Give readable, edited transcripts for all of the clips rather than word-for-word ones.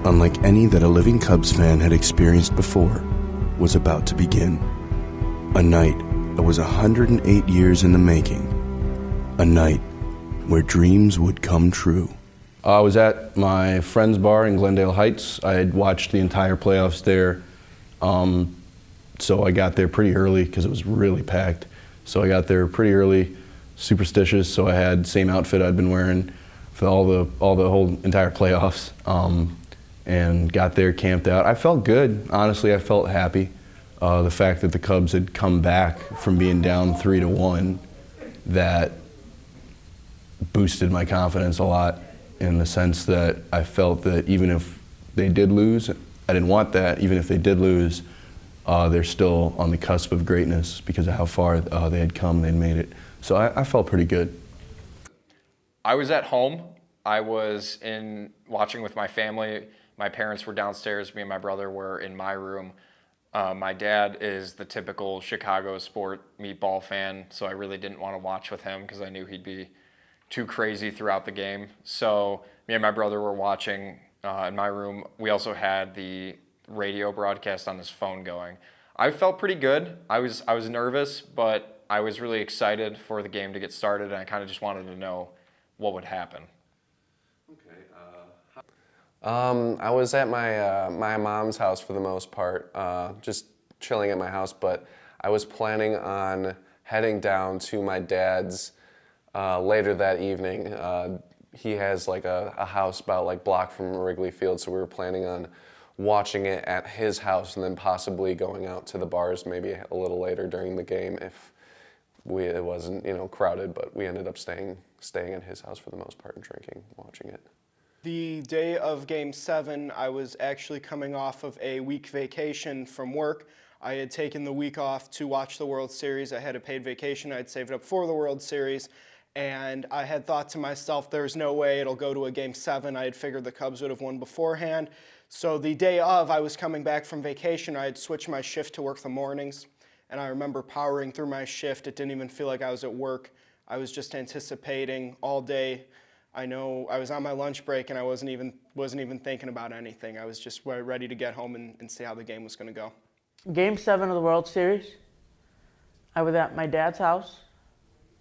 unlike any that a living Cubs fan had experienced before, was about to begin. A night that was 108 years in the making. A night where dreams would come true. I was at my friend's bar in Glendale Heights. I had watched the entire playoffs there. So I got there pretty early because it was really packed. So I got there pretty early, superstitious, so I had the same outfit I'd been wearing for the whole entire playoffs. And got there, camped out. I felt good, honestly. I felt happy. The fact that the Cubs had come back from being down 3-1, that boosted my confidence a lot, in the sense that I felt that even if they did lose, I didn't want that, even if they did lose, they're still on the cusp of greatness because of how far they had come, they'd made it. So I felt pretty good. I was at home. I was watching with my family. My parents were downstairs. Me and my brother were in my room. My dad is the typical Chicago sport meatball fan, so I really didn't want to watch with him because I knew he'd be too crazy throughout the game. So me and my brother were watching in my room. We also had the radio broadcast on his phone going. I felt pretty good. I was nervous, but I was really excited for the game to get started, and I kind of just wanted to know what would happen. I was at my mom's house for the most part, just chilling at my house, but I was planning on heading down to my dad's later that evening. He has like a house about like block from Wrigley Field, so we were planning on watching it at his house and then possibly going out to the bars maybe a little later during the game if it wasn't, crowded, but we ended up staying at his house for the most part and drinking, watching it. The day of Game 7, I was actually coming off of a week vacation from work. I had taken the week off to watch the World Series. I had a paid vacation. I had saved up for the World Series. And I had thought to myself, there's no way it'll go to a Game 7. I had figured the Cubs would have won beforehand. So the day of, I was coming back from vacation. I had switched my shift to work the mornings. And I remember powering through my shift. It didn't even feel like I was at work. I was just anticipating all day. I know I was on my lunch break and I wasn't even thinking about anything. I was just ready to get home and see how the game was going to go. Game 7 of the World Series, I was at my dad's house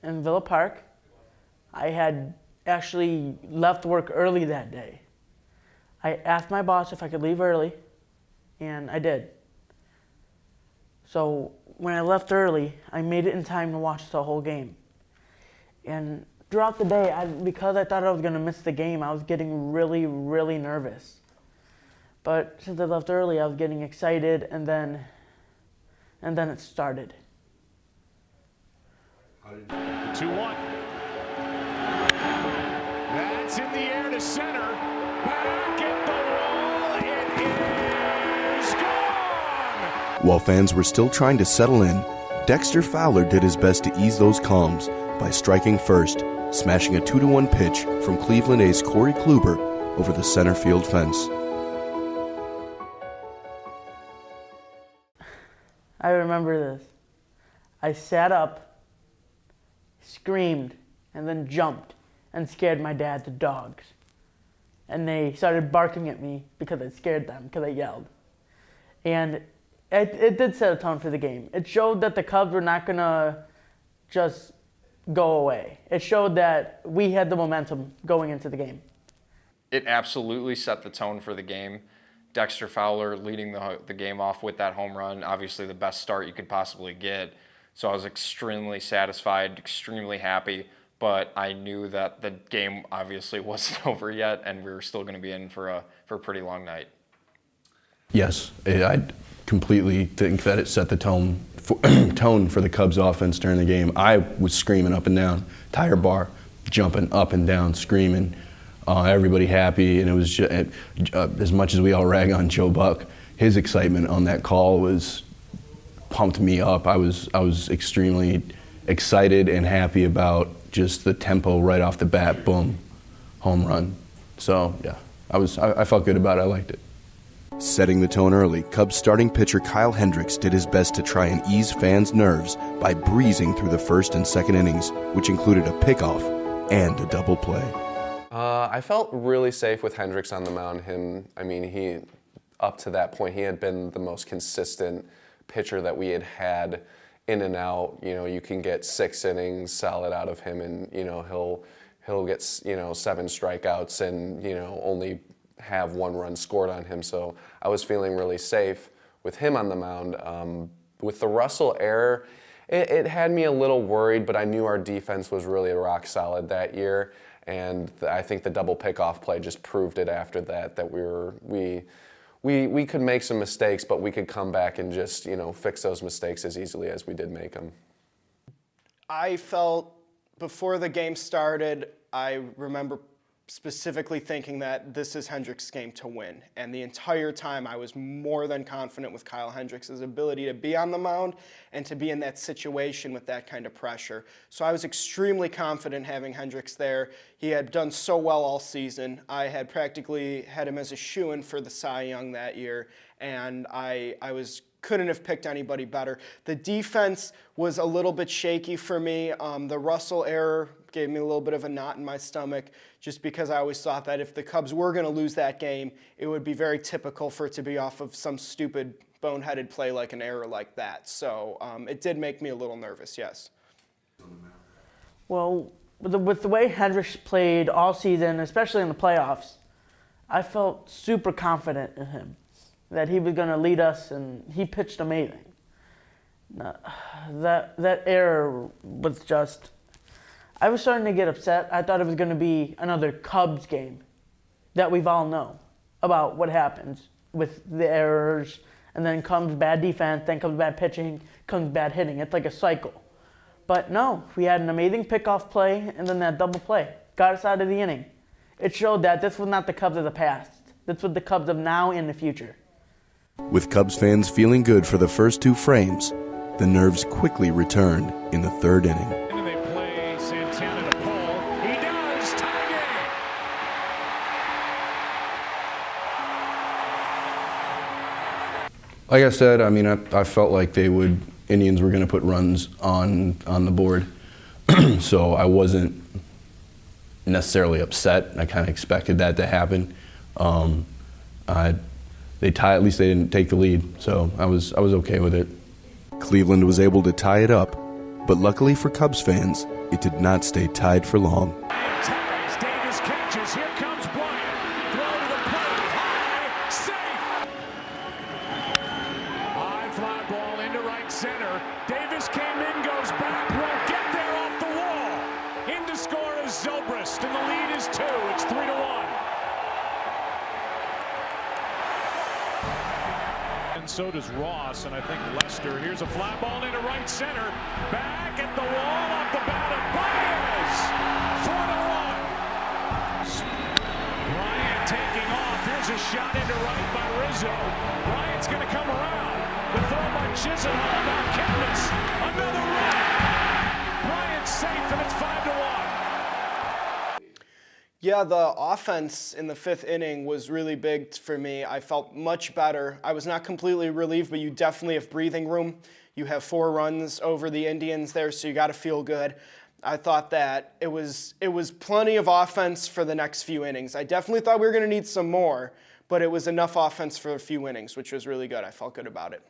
in Villa Park. I had actually left work early that day. I asked my boss if I could leave early, and I did. So when I left early, I made it in time to watch the whole game. And throughout the day, because I thought I was going to miss the game, I was getting really, really nervous. But since I left early, I was getting excited, and then it started. 2-1. That's in the air to center. Back at the wall. It is gone. While fans were still trying to settle in, Dexter Fowler did his best to ease those calms by striking first, smashing a 2-1 pitch from Cleveland ace Corey Kluber over the center field fence. I remember this. I sat up, screamed, and then jumped and scared my dad to dogs. And they started barking at me because I scared them, because I yelled. And it did set a tone for the game. It showed that the Cubs were not going to just go away. It showed that we had the momentum going into the game. It absolutely set the tone for the game. Dexter Fowler leading the game off with that home run, obviously the best start you could possibly get. So I was extremely satisfied, extremely happy, but I knew that the game obviously wasn't over yet, and we were still going to be in for a pretty long night. Yes, I completely think that it set the tone for the Cubs offense during the game. I was screaming up and down, entire bar, jumping up and down, screaming. Everybody happy, and it was just, as much as we all rag on Joe Buck, his excitement on that call pumped me up. I was extremely excited and happy about just the tempo right off the bat. Boom, home run. So yeah, I felt good about it. I liked it. Setting the tone early, Cubs starting pitcher Kyle Hendricks did his best to try and ease fans' nerves by breezing through the first and second innings, which included a pickoff and a double play. I felt really safe with Hendricks on the mound. He up to that point, he had been the most consistent pitcher that we had in and out. You know, you can get 6 innings solid out of him, and you know he'll get 7 strikeouts and only have 1 run scored on him. So I was feeling really safe with him on the mound. With the Russell error, it had me a little worried, but I knew our defense was really rock solid that year, and I think the double pickoff play just proved it after that we could make some mistakes, but we could come back and just fix those mistakes as easily as we did make them. I felt before the game started, I remember specifically thinking that this is Hendricks' game to win. And the entire time I was more than confident with Kyle Hendricks' ability to be on the mound and to be in that situation with that kind of pressure. So I was extremely confident having Hendricks there. He had done so well all season. I had practically had him as a shoo-in for the Cy Young that year, and I couldn't have picked anybody better. The defense was a little bit shaky for me. The Russell error gave me a little bit of a knot in my stomach, just because I always thought that if the Cubs were going to lose that game, it would be very typical for it to be off of some stupid boneheaded play like an error like that. So it did make me a little nervous, yes. Well, with the way Hendricks played all season, especially in the playoffs, I felt super confident in him, that he was going to lead us, and he pitched amazing. That error was just... I was starting to get upset. I thought it was going to be another Cubs game that we've all know about what happens with the errors, and then comes bad defense, then comes bad pitching, comes bad hitting. It's like a cycle. But no, we had an amazing pickoff play, and then that double play got us out of the inning. It showed that this was not the Cubs of the past. This was the Cubs of now and the future. With Cubs fans feeling good for the first 2 frames, the nerves quickly returned in the 3rd inning. And they play Santana to Paul. He does. Tie game. Like I said, I felt like Indians were going to put runs on the board, so I wasn't necessarily upset. I kind of expected that to happen. At least they didn't take the lead, so I was okay with it. Cleveland was able to tie it up, but luckily for Cubs fans, it did not stay tied for long. Ties. Davis catches. Here comes Bryant. Throw to the plate. High. Safe. High fly ball into right center. Davis came in, goes back. Won't get there off the wall. In to score is Zobrist, and the lead is 2. It's 3-1. And so does Ross, and I think Lester. Here's a fly ball into right center. Back at the wall off the bat of Baez. 4-1. Bryant taking off. Here's a shot into right by Rizzo. Bryant's going to come around. The throw by Chisenhall. Now Kempnis. Another run. Bryant's safe, and it's 5-1. Yeah, the offense in the 5th inning was really big for me. I felt much better. I was not completely relieved, but you definitely have breathing room. You have 4 runs over the Indians there, so you got to feel good. I thought that it was plenty of offense for the next few innings. I definitely thought we were going to need some more, but it was enough offense for a few innings, which was really good. I felt good about it.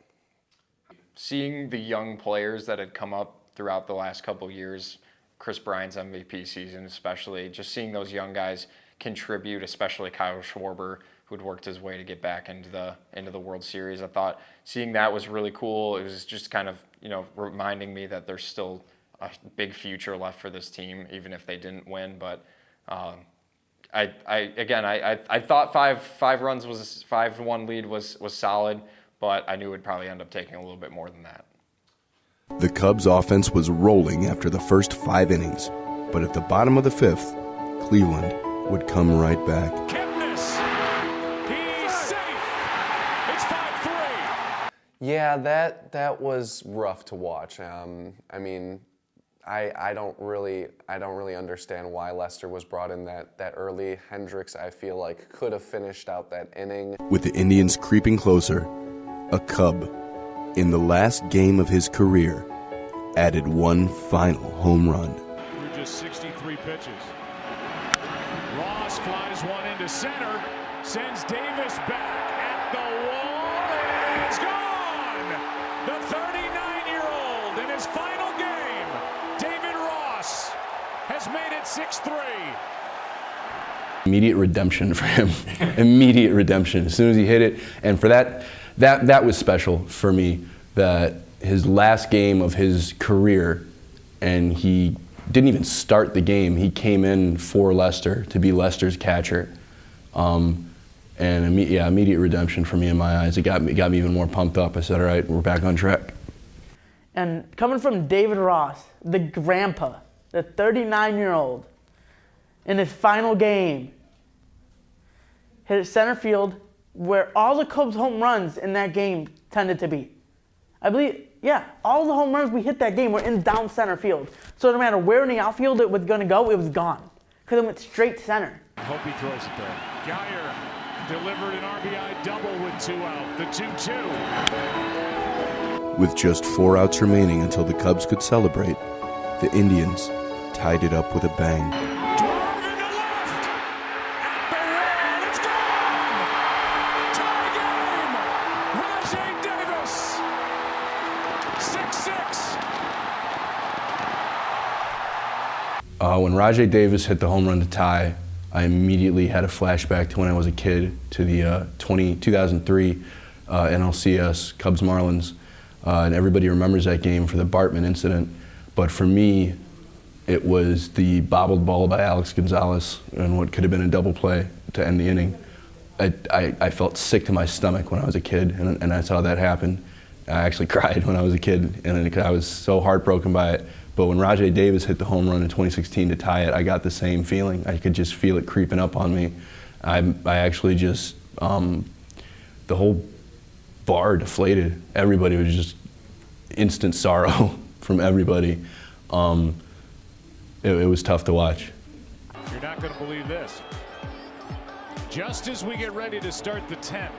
Seeing the young players that had come up throughout the last couple of years, Chris Bryant's MVP season especially, just seeing those young guys contribute, especially Kyle Schwarber, who had worked his way to get back into the World Series. I thought seeing that was really cool. It was just kind of, reminding me that there's still a big future left for this team, even if they didn't win. But I thought 5-1 lead was solid, but I knew it would probably end up taking a little bit more than that. The Cubs' offense was rolling after the first 5 innings, but at the bottom of the 5th, Cleveland would come right back. Kempnis. He's safe. It's 5-3. Yeah, that was rough to watch. I don't really understand why Lester was brought in that early. Hendricks, I feel like, could have finished out that inning. With the Indians creeping closer, a Cub, in the last game of his career, added 1 final home run. Through just 63 pitches. Ross flies one into center, sends Davis back at the wall, and it's gone! The 39-year-old in his final game, David Ross, has made it 6-3. Immediate redemption for him. Immediate redemption. As soon as he hit it, and for that was special for me, that his last game of his career, and he didn't even start the game. He came in for Leicester to be Leicester's catcher. Immediate redemption for me in my eyes. It got me even more pumped up. I said, all right, we're back on track. And coming from David Ross, the grandpa, the 39-year-old, in his final game, hit it center field where all the Cubs home runs in that game tended to be. I believe, yeah, all the home runs we hit that game were in down center field. So no matter where in the outfield it was going to go, it was gone. Because it went straight center. I hope he throws it there. Geyer delivered an RBI double with 2 out. The 2-2. With just 4 outs remaining until the Cubs could celebrate, the Indians tied it up with a bang. Drove into left. At the wall. It's gone. Tie game. Rajay Davis. 6-6. When Rajay Davis hit the home run to tie, I immediately had a flashback to when I was a kid, to the 2003 NLCS Cubs-Marlins. And everybody remembers that game for the Bartman incident. But for me, it was the bobbled ball by Alex Gonzalez and what could have been a double play to end the inning. I felt sick to my stomach when I was a kid, and I saw that happen. I actually cried when I was a kid, and I was so heartbroken by it. But when Rajay Davis hit the home run in 2016 to tie it, I got the same feeling. I could just feel it creeping up on me. I actually just, the whole bar deflated. Everybody was just instant sorrow from everybody. It was tough to watch. You're not going to believe this. Just as we get ready to start the 10th,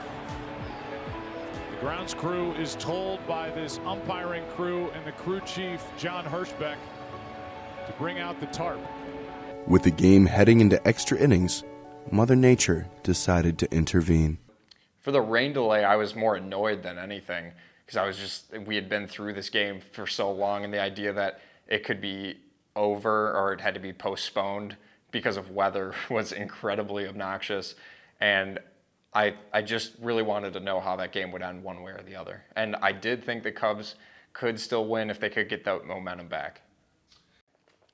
the grounds crew is told by this umpiring crew and the crew chief, John Hirschbeck, to bring out the tarp. With the game heading into extra innings, Mother Nature decided to intervene. For the rain delay, I was more annoyed than anything because we had been through this game for so long, and the idea that it could be over or it had to be postponed because of weather was incredibly obnoxious. And I just really wanted to know how that game would end one way or the other. And I did think the Cubs could still win if they could get that momentum back.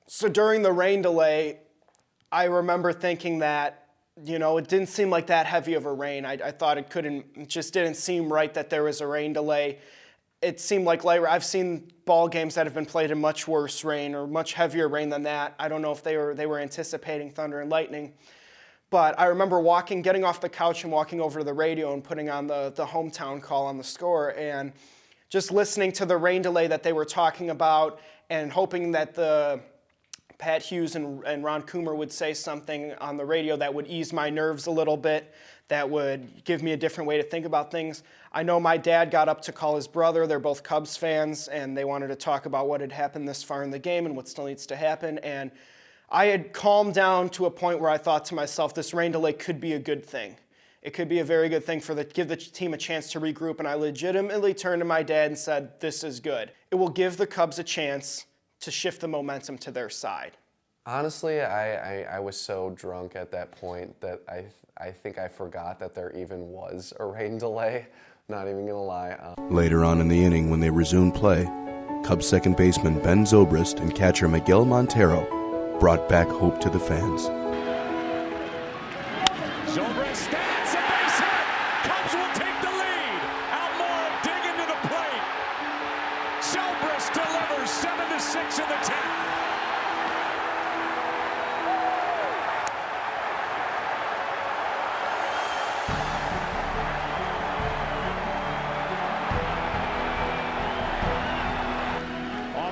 So during the rain delay, I remember thinking that, it didn't seem like that heavy of a rain. I thought it just didn't seem right that there was a rain delay. It seemed like light. I've seen ball games that have been played in much worse rain or much heavier rain than that. I don't know if they were anticipating thunder and lightning. But I remember getting off the couch and walking over to the radio and putting on the hometown call on the score and just listening to the rain delay that they were talking about and hoping that Pat Hughes and Ron Coomer would say something on the radio that would ease my nerves a little bit, that would give me a different way to think about things. I know my dad got up to call his brother. They're both Cubs fans, and they wanted to talk about what had happened this far in the game and what still needs to happen. And I had calmed down to a point where I thought to myself, this rain delay could be a good thing. It could be a very good thing give the team a chance to regroup, and I legitimately turned to my dad and said, this is good. It will give the Cubs a chance to shift the momentum to their side. Honestly, I was so drunk at that point that I think I forgot that there even was a rain delay. Not even gonna lie. Later on in the inning, when they resumed play, Cubs second baseman Ben Zobrist and catcher Miguel Montero brought back hope to the fans. Zobrist, that's a base hit. Cubs will take the lead. Almora dig into the plate. Zobrist delivers 7-6 in the 10th.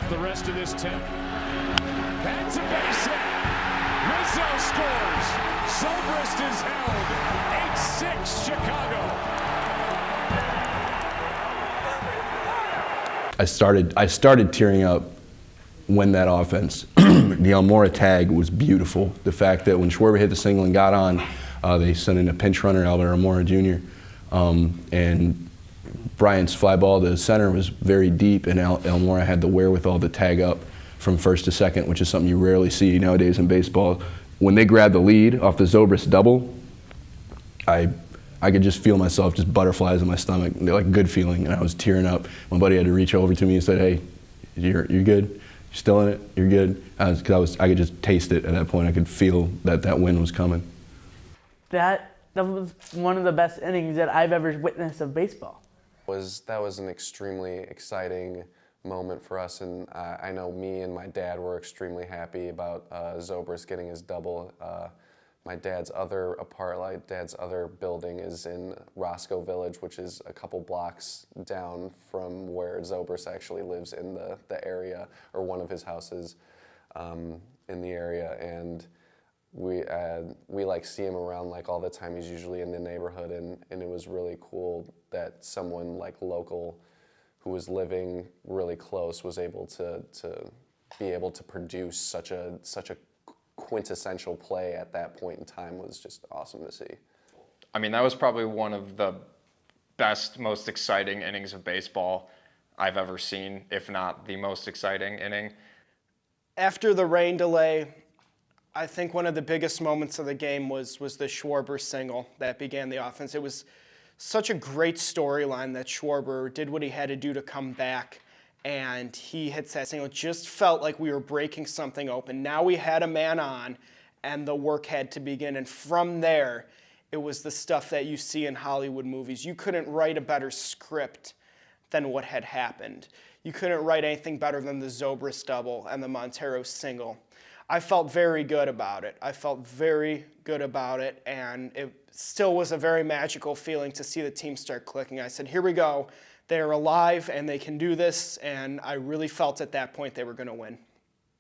The rest of this 10th. That's a base hit. Rizzo scores. Zobrist is held. 8-6 Chicago. I started tearing up when that offense the Almora tag was beautiful. The fact that when Schwarber hit the single and got on, they sent in a pinch runner, Albert Almora Jr., and Bryant's fly ball to center was very deep, and Almora had the wherewithal to tag up from first to second, which is something you rarely see nowadays in baseball. When they grabbed the lead off the Zobrist double, I could just feel myself, just butterflies in my stomach, like a good feeling, and I was tearing up. My buddy had to reach over to me and said, "Hey, you're good? You're still in it? You're good?" I could just taste it at that point. I could feel that win was coming. That was one of the best innings that I've ever witnessed of baseball. That was an extremely exciting moment for us, and I know me and my dad were extremely happy about Zobrist getting his double. My dad's other building is in Roscoe Village, which is a couple blocks down from where Zobrist actually lives in the area, or one of his houses in the area, and we like see him around like all the time. He's usually in the neighborhood, and it was really cool that someone like local who was living really close was able to be able to produce such a quintessential play at that point in time. Was just awesome to see. I mean, that was probably one of the best, most exciting innings of baseball I've ever seen, if not the most exciting inning. After the rain delay, I think one of the biggest moments of the game was the Schwarber single that began the offense. It was such a great storyline that Schwarber did what he had to do to come back, and he hits that single. It just felt like we were breaking something open. Now we had a man on, and the work had to begin. And from there, it was the stuff that you see in Hollywood movies. You couldn't write a better script than what had happened. You couldn't write anything better than the Zobrist double and the Montero single. I felt very good about it. And it still was a very magical feeling to see the team start clicking. I said, here we go. They're alive, and they can do this, and I really felt at that point they were going to win.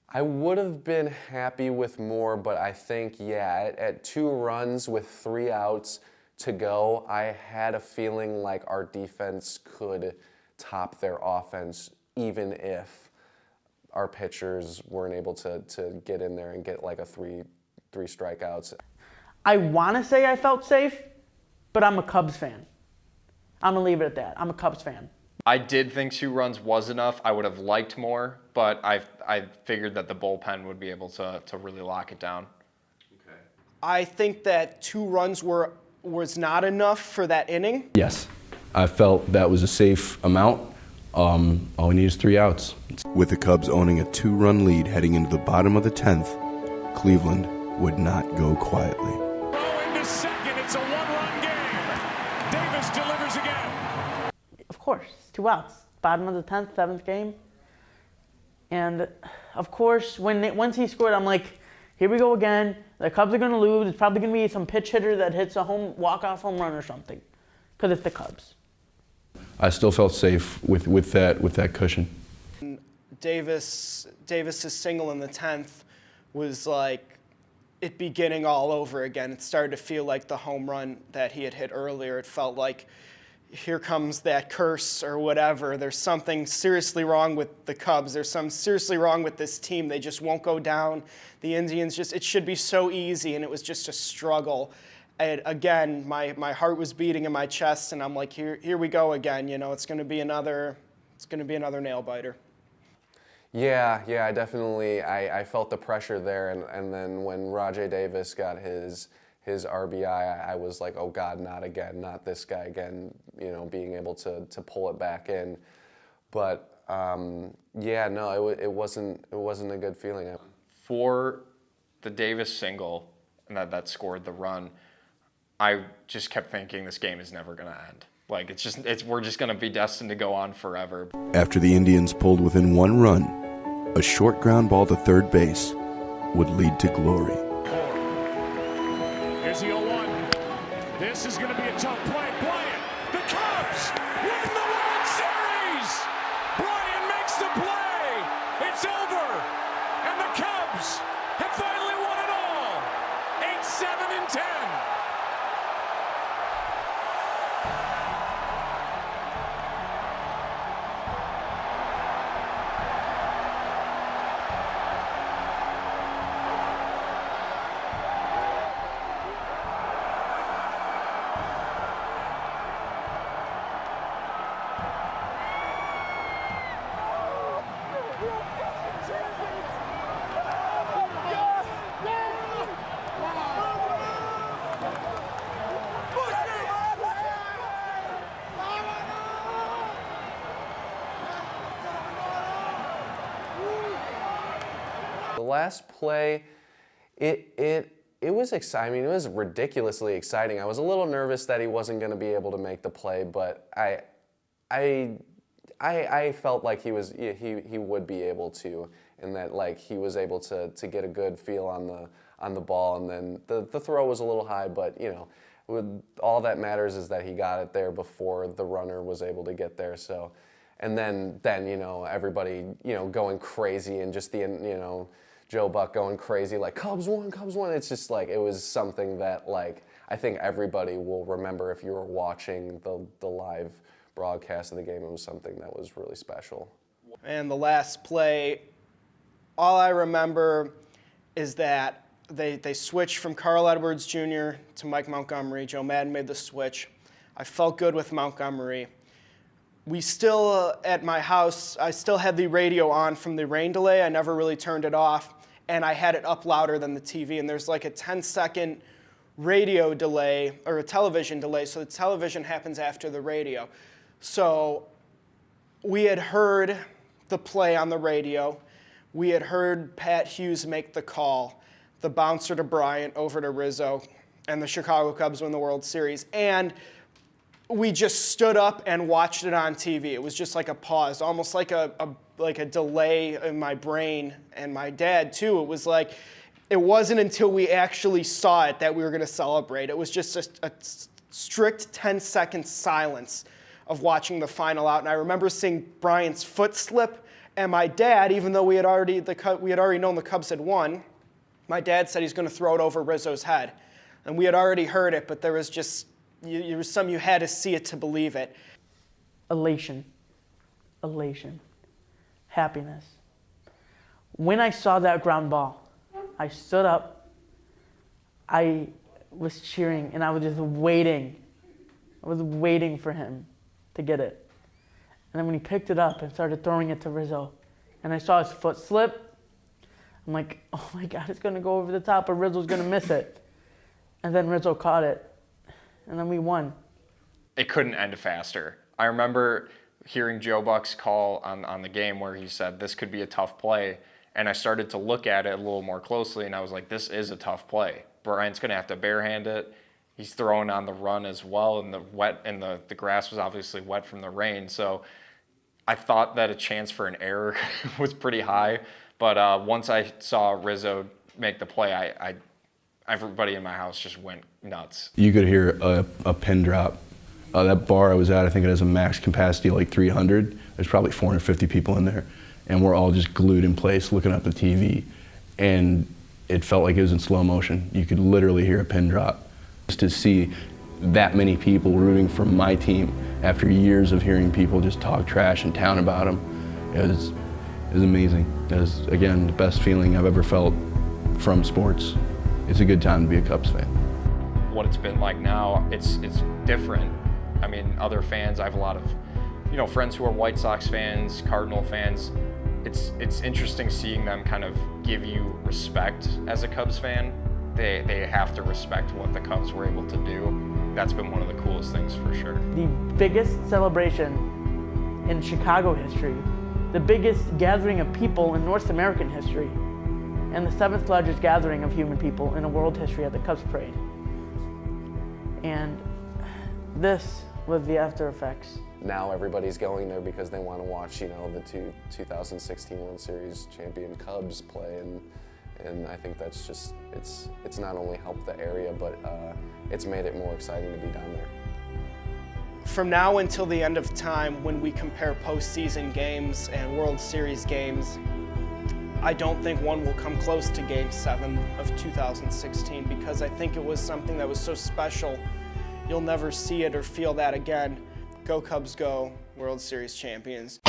I would have been happy with more, but I think, yeah, at 2 runs with 3 outs to go, I had a feeling like our defense could top their offense, even if our pitchers weren't able to get in there and get like a three strikeouts. I want to say I felt safe, but I'm a Cubs fan. I'm going to leave it at that. I'm a Cubs fan. I did think 2 runs was enough. I would have liked more, but I figured that the bullpen would be able to really lock it down. Okay. I think that 2 runs was not enough for that inning. Yes, I felt that was a safe amount. All we need is 3 outs. With the Cubs owning a 2-run lead heading into the bottom of the 10th, Cleveland would not go quietly. Throw into second. It's a 1-run game. Davis delivers again. Of course, 2 outs. Bottom of the 10th, 7th game. And, of course, once he scored, I'm like, here we go again. The Cubs are going to lose. It's probably going to be some pitch hitter that hits a walk-off home run or something, because it's the Cubs. I still felt safe with that cushion. Davis's single in the 10th was like it beginning all over again. It started to feel like the home run that he had hit earlier. It felt like here comes that curse or whatever. There's something seriously wrong with the Cubs. There's something seriously wrong with this team. They just won't go down. The Indians it should be so easy, and it was just a struggle. And again, my heart was beating in my chest, and I'm like, here we go again. You know, it's going to be another nail biter. Yeah, I definitely, I felt the pressure there, and then when Rajay Davis got his RBI, I was like, oh God, not again, not this guy again, you know, being able to pull it back in. But yeah, no, it wasn't a good feeling. For the Davis single, and that scored the run, I just kept thinking this game is never going to end. Like, we're just going to be destined to go on forever. After the Indians pulled within 1 run, a short ground ball to third base would lead to glory. Here's the 0-1. This is going to be a tough play. Bryant, the Cubs win the World Series. Bryant makes the play. It's over. And the Cubs have finally won it all. 8-7-10. last play, it was exciting. I mean, it was ridiculously exciting. I was a little nervous that he wasn't going to be able to make the play, but I felt like he would be able to, and that like he was able to get a good feel on the ball, and then the throw was a little high, but you know, all that matters is that he got it there before the runner was able to get there. So, and then you know, everybody, you know, going crazy, and just Joe Buck going crazy like Cubs won. It's just like, it was something that like I think everybody will remember. If you were watching the live broadcast of the game, it was something that was really special. And the last play, all I remember is that they switched from Carl Edwards Jr. to Mike Montgomery. Joe Madden made the switch. I felt good with Montgomery. We still, at my house, I still had the radio on from the rain delay. I never really turned it off, and I had it up louder than the TV. And there's like a 10-second radio delay, or a television delay, so the television happens after the radio. So we had heard the play on the radio. We had heard Pat Hughes make the call, the bouncer to Bryant over to Rizzo, and the Chicago Cubs win the World Series. And we just stood up and watched it on TV. It was just like a pause, almost like a delay in my brain, and my dad too. It was like, it wasn't until we actually saw it that we were going to celebrate. It was just a strict 10-second silence of watching the final out. And I remember seeing Bryant's foot slip, and my dad, even though we had already known the Cubs had won, my dad said he's going to throw it over Rizzo's head. And we had already heard it, but there was just, you had to see it to believe it. Elation, happiness. When I saw that ground ball, I stood up, I was cheering, and I was just waiting. I was waiting for him to get it. And then when he picked it up and started throwing it to Rizzo, and I saw his foot slip, I'm like, oh my God, it's gonna go over the top, but Rizzo's gonna miss it. And then Rizzo caught it, and then we won. It couldn't end faster. I remember hearing Joe Buck's call on the game where he said this could be a tough play, and I started to look at it a little more closely, and I was like, this is a tough play. Bryant's gonna have to barehand it. He's throwing on the run as well, and the grass was obviously wet from the rain. So I thought that a chance for an error was pretty high. But once I saw Rizzo make the play, everybody in my house just went nuts. You could hear a pin drop. That bar I was at, I think it has a max capacity of like 300. There's probably 450 people in there. And we're all just glued in place looking at the TV. And it felt like it was in slow motion. You could literally hear a pin drop. Just to see that many people rooting for my team after years of hearing people just talk trash in town about them, it was amazing. It was, again, the best feeling I've ever felt from sports. It's a good time to be a Cubs fan. What it's been like now, it's different. I mean, other fans, I have a lot of, friends who are White Sox fans, Cardinal fans. It's interesting seeing them kind of give you respect as a Cubs fan. They have to respect what the Cubs were able to do. That's been one of the coolest things for sure. The biggest celebration in Chicago history, the biggest gathering of people in North American history, and the 7th largest gathering of human people in world history at the Cubs Parade. And this was the after effects. Now everybody's going there because they want to watch, the 2016 World Series champion Cubs play, and I think that's just, it's not only helped the area, but it's made it more exciting to be down there. From now until the end of time, when we compare postseason games and World Series games, I don't think one will come close to Game 7 of 2016, because I think it was something that was so special. You'll never see it or feel that again. Go Cubs, go, World Series champions.